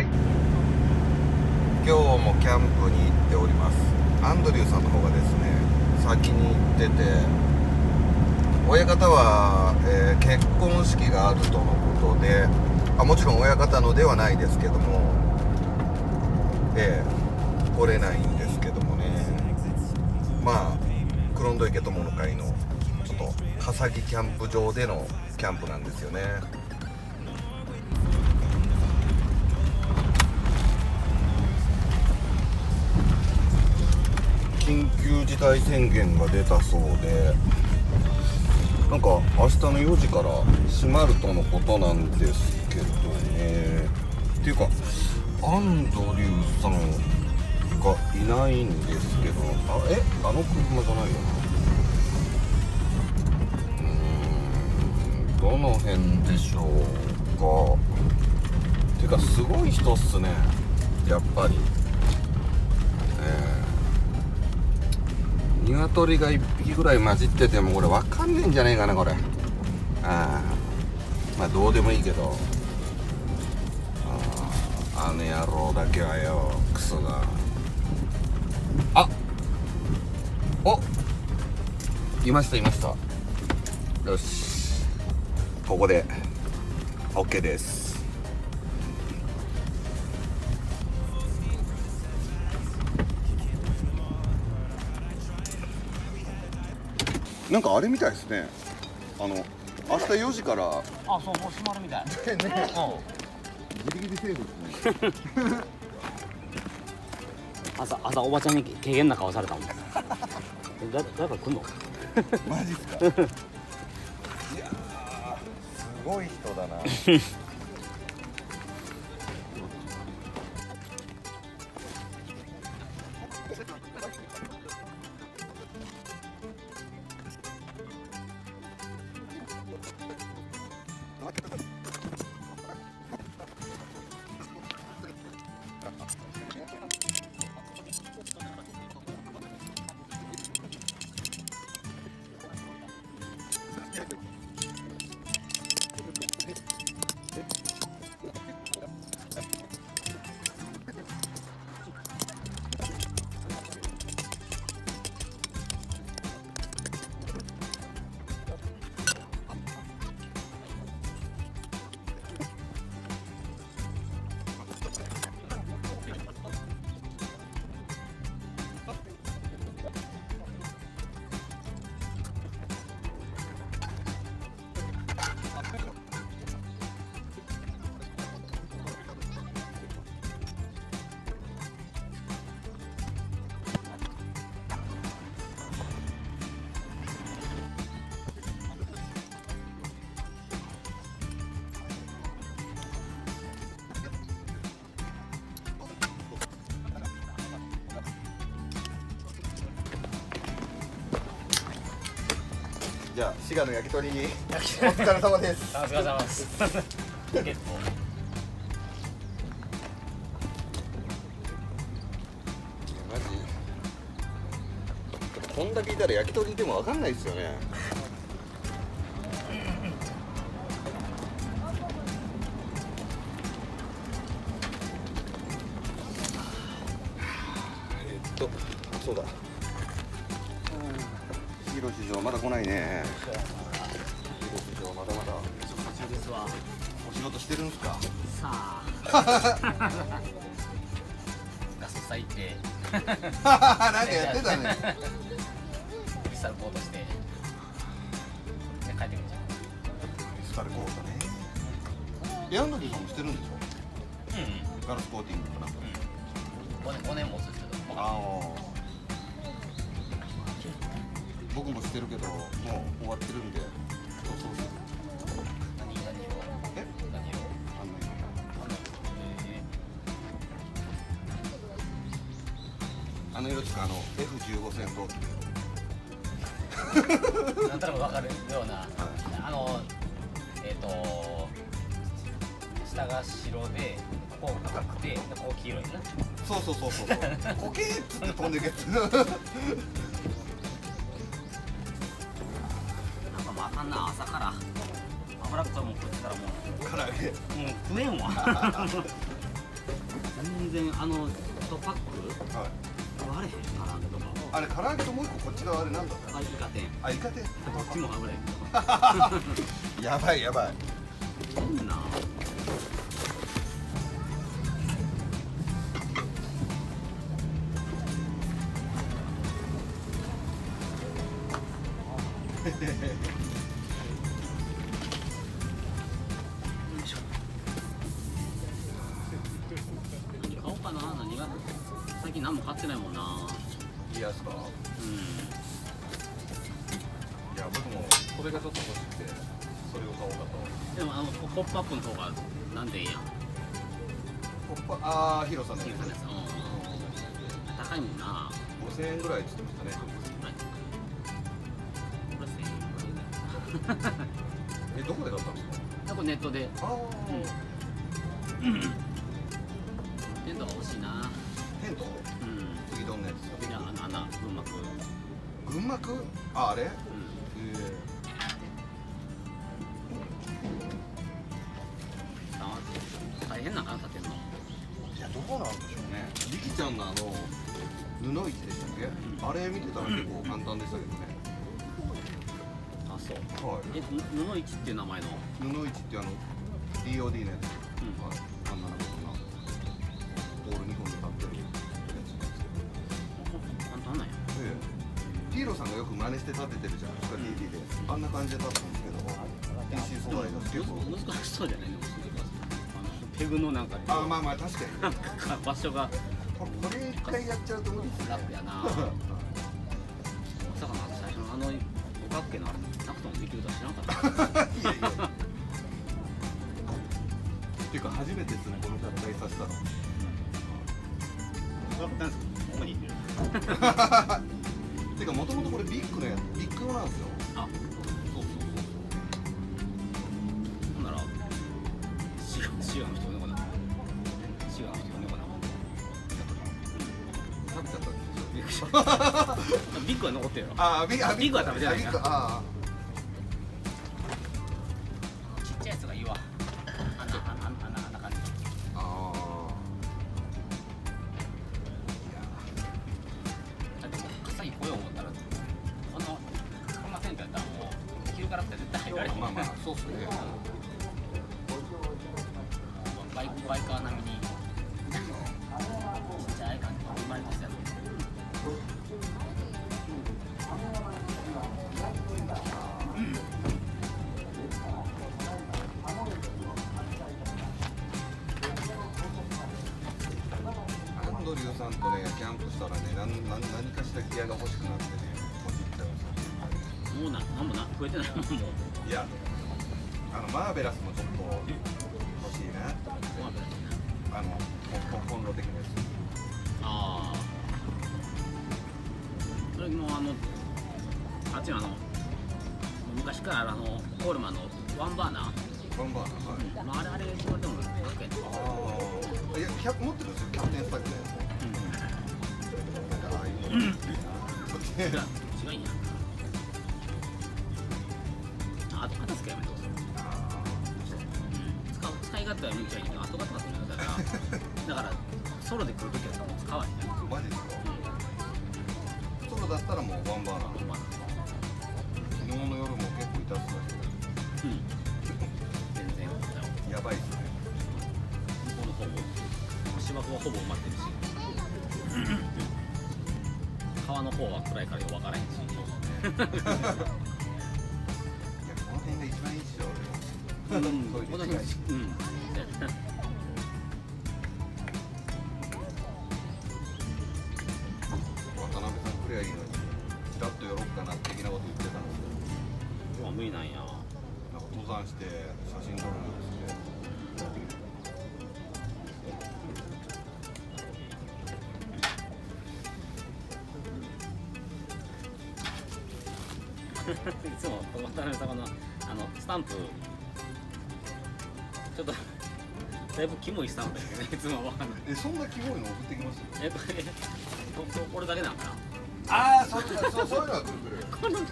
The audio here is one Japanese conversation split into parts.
。今日もキャンプに行っております。アンドリューさんの方がですね、先に行ってて、親方は、結婚式があるとのことで、もちろん親方のではないですけども、来れないんですけどもね。まあ黒戸池友の会のちょっと笠木キャンプ場でのキャンプなんですよね。緊急事態宣言が出たそうで、なんか明日の4時から閉まるとのことなんですけどね。っていうかアンドリューさんがいないんですけど、あの車じゃないよな。どの辺でしょうか。てかすごい人っすね、やっぱり。鶏が1匹ぐらい混じっててもこれ分かんねえんじゃねえかなこれ。まあどうでもいいけど、あの野郎だけはよ、クソが。いましたよし、ここで OK です。なんかあれみたいですね、明日4時から。そう、もう閉まるみたいね。ギリギリセーフですね。朝おばちゃんに軽減な顔されたもん。誰か来んの？マジっすか。いやー、すごい人だな。じゃあ滋賀の焼き鳥にお疲れ様です。お疲れ様です。結構。マジこんだけいたら焼き鳥でも分かんないですよね。そうだ、広市場まだ来ないね。広市場まだまだですわ。お仕事してるんすか。さあ。ガソサ行って。なんかやってたね。クリスタルコートして。で帰ってくるじゃん。クリスタルコートね。ヤンドリーさんもしてるんでしょ。ガラスコーティングかなんか。5年もずっと。僕もしてるけど、もう終わってるんで。そう何色？あの色ですか、F15 戦闘機。なんとなくわかるような、下が白で、こう赤くて、こう黄色いな。そう。コケーっつって飛んでけって。あかんな、朝から脂っこいもん食ってたらもう唐揚げ食えんわ。然1パックはい割れへん唐揚げとかあれ唐揚げともう一個こっち側あれなんだったイカ天あイカ天どっちも危ないやばいやばいそんな何買おうかな。何が最近何も買ってないもんな。いいやつかうん。いや僕もこれがちょっと欲しくてそれを買おうかとでもポップアップの方がなんでいいやん。ポップああヒロさんのやつうん。高いもんな。 5000円ぐらいって言ってましたねこれ1000円ぐらいだよ。えどこで買ったんですかこれネットで。ああテントが欲しいな。テントうん。次どんなやつですかいや穴群幕。群幕あれうん。大変なんかな立てんの。いやどうなんでしょうねリキちゃんの布市でしたっけ、あれ見てたら結構簡単でしたけどねあ、そう。はい布市っていう名前の。布市ってDOD のやつ、うん。はい、あんなのかなポール2本で立ってるや簡単なんや。つでヒーローさんがよく真似して立ててるじゃないですか DD であんな感じで立つんですけど PC 素材が結構難しそうじゃないの。ペグのなんか。あまあまあ確かになんか場所がこれ一回やっちゃうと無理ですね楽やな。まさかの最初の五角形のあれなくてもできるとは知らなかった。いやいやっていうか初めてですねこの合体させたの五角なんですか。ここにいる。てかもともとこれビッグのやつビッグのなんですよあ、そうそうそう。ほんならシガの人呼んでこな。シガの人呼んでこな。食べちゃったんですよびっくりしたビッグは残ってるよ。ビッグは食べてないな。ビッグちっちゃいやつがいいわ。あんな感じ。だってもう笠木来よう思ったらこんなテントやったらもう昼からって絶対入られへん。まあまあそうっすねバイカー並みにちっちゃい感じの生まれたやつやろ。アンドリューさんとねキャンプしたらね何かしらギアが欲しくなってね欲しいっちゃうんですよもうなんも増えてないもんもう。いやマーベラスもちょっと欲しいなご飯食べてないコンロ的なやつああ。それもあっちの昔からあるコールマンのワンバーナー。ワンバーナーはいあれこれでも100円とか。いや持ってるんですよキャプテンスタックのやつなんかああいうのいいなそっち違うんや。あと片付けやめてほしい。使い勝手はめっちゃいいけど後片付けなんだからだからソロで来るときはもう使わへんね。マジですかソロだったらもうワンバーナー昨日の夜も結構いたっすね全然やばいっすね向こうの方も芝生はほぼ埋まってるし川の方は暗いからよく分からへんしいやこの辺が一番いいっしょこのそういう辺渡辺さんくりゃいいのにちらっと寄ろっかな的なこと言ってたので今日は無理なんや。なんか登山して写真撮るんですっていつも渡辺さんのスタンプちょっとだいぶキモいスタンプだけどねいつもわかんない。そんなキモいの送ってきますこれだけなんかな。ああそういうのはくるくる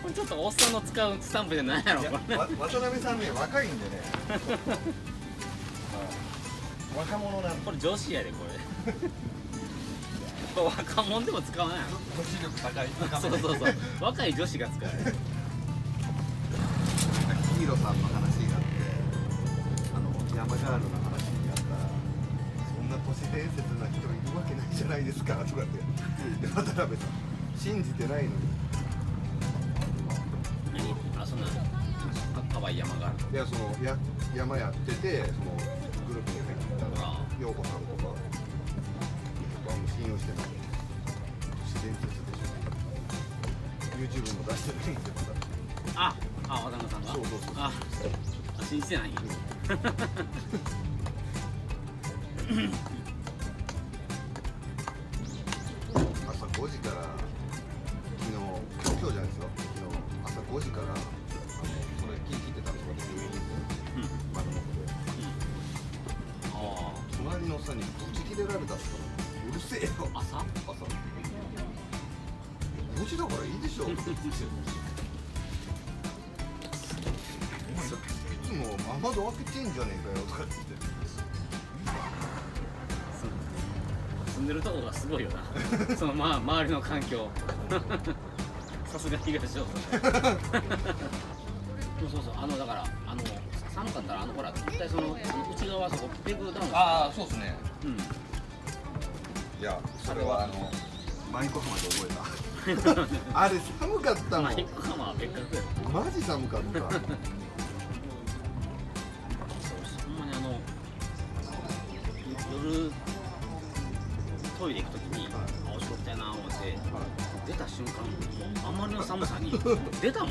これちょっとおっさんの使うスタンプじゃないやろこれ。渡辺さんね若いんでね若者なんこれ女子やでこれこれ若者でも使わないの。女子力高いそうそうそう若い女子が使うヒーローさんの話があって山ガールの話になったらそんな都市伝説な人いるわけないじゃないですかとかってで渡辺さん信じてないのに何あそんなかわいい山があるいや山やっててそのグループに入ったほら陽子さんとか信用してない都市伝説でしょ YouTube も出してないんですよあ渡辺さんがそうそうそうあ信じてないんや朝5時から今日じゃないですよ昨日朝5時からそれ聞いてたんですよ私耳に窓の方であ隣のおっさんにブチ切れられたっすからうるせえよあ朝朝5時だからいいでしょいつも雨戸開けてんじゃねえかよとかって言って住んでるとこがすごいよなその周りの環境さすが東尾さんそうだから寒かったらほら絶対その内側そこペグダウンああそうですねうんいやそれは舞子浜で覚えたあれ寒かったもんマイクハマは別格やマジ寒かったほんまに夜トイレ行くときにお仕事やな思って出た瞬間あまりの寒さに出たもん